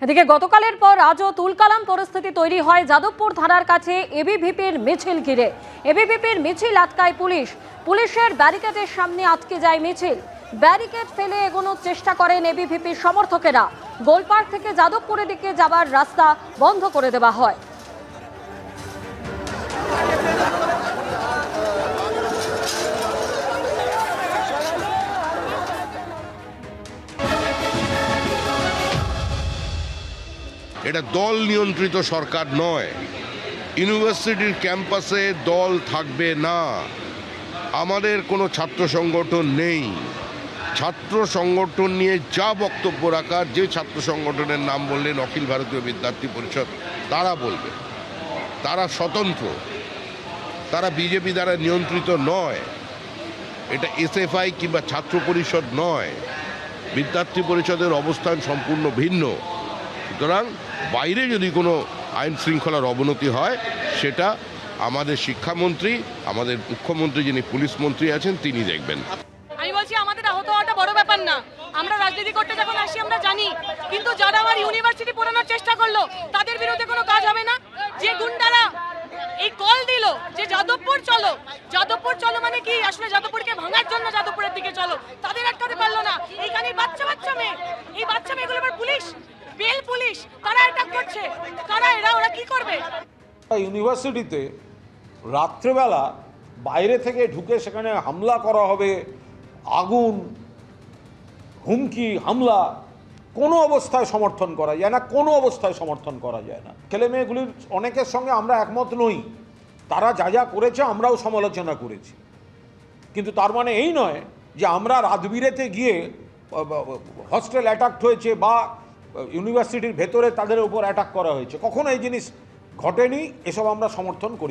এদিকে গতকালের পর আজও তুলকালাম পরিস্থিতি তৈরি হয় যাদবপুর থানার কাছে এবিভিপির মিছিল ঘিরে। এবিভিপির মিছিল আটকায় পুলিশ। পুলিশের ব্যারিকেডের সামনে আটকে যায় মিছিল। ব্যারিকেড ফেলে এগোনোর চেষ্টা করেন এবিভিপির সমর্থকেরা। গোলপার্ক থেকে যাদবপুরের দিকে যাবার রাস্তা বন্ধ করে দেওয়া হয়। এটা দল নিয়ন্ত্রিত সরকার নয়। ইউনিভার্সিটির ক্যাম্পাসে দল থাকবে না। আমাদের কোনো ছাত্র সংগঠন নেই। ছাত্র সংগঠন নিয়ে যা বক্তব্য রাখার, যে ছাত্র সংগঠনের নাম বললেন অখিল ভারতীয় বিদ্যার্থী পরিষদ, তারা বলবে। তারা স্বতন্ত্র, তারা বিজেপি দ্বারা নিয়ন্ত্রিত নয়। এটা এসএফআই কিংবা ছাত্র পরিষদ নয়। বিদ্যার্থী পরিষদের অবস্থান সম্পূর্ণ ভিন্ন। সুতরাং বাইরে যদি কোনো আইন শৃঙ্খলার অবনতি হয়, সেটা আমাদের শিক্ষামন্ত্রী, আমাদের মুখ্যমন্ত্রী যিনি পুলিশ মন্ত্রী আছেন, তিনি দেখবেন। আমি বলছি আমাদের আহত হওয়াটা বড় ব্যাপার না। আমরা রাজনীতি করতে যখন আসি আমরা জানি, কিন্তু যারা আমার ইউনিভার্সিটি পোড়ানোর চেষ্টা করলো তাদের বিরুদ্ধে কোনো কাজ হবে না। যে গুন্ডারা এই কল দিল যে যাদবপুর চলো, যাদবপুর চলো মানে কি, আসলে যাদবপুরকে ভাঙার জন্য যাদবপুরের দিকে চলো, তাদের আটকাতে পারলো না। এইখানে বাচ্চা মেয়ে, এই বাচ্চা মেয়েগুলো আবার পুলিশ, বেল পুলিশ, তারা অ্যাটাক করছে। কারা এরা, ওরা কি করবে? ইউনিভার্সিটিতে রাত্রেবেলা বাইরে থেকে ঢুকে সেখানে হামলা করা হবে, আগুন, হুমকি, হামলা কোনো অবস্থায় সমর্থন করা যায় না, কোনো অবস্থায় সমর্থন করা যায় না। ছেলে মেয়েগুলির অনেকের সঙ্গে আমরা একমত নই। তারা যা যা করেছে আমরাও সমালোচনা করেছি, কিন্তু তার মানে এই নয় যে আমরা রাতবিরেতে গিয়ে হস্টেল অ্যাটাক হয়েছে বা ইউনিভার্সিটির ভেতরে তাদের উপর অ্যাটাক করা হয়েছে, কখনো এই জিনিস ঘটেনি। এসব আমরা সমর্থন করি।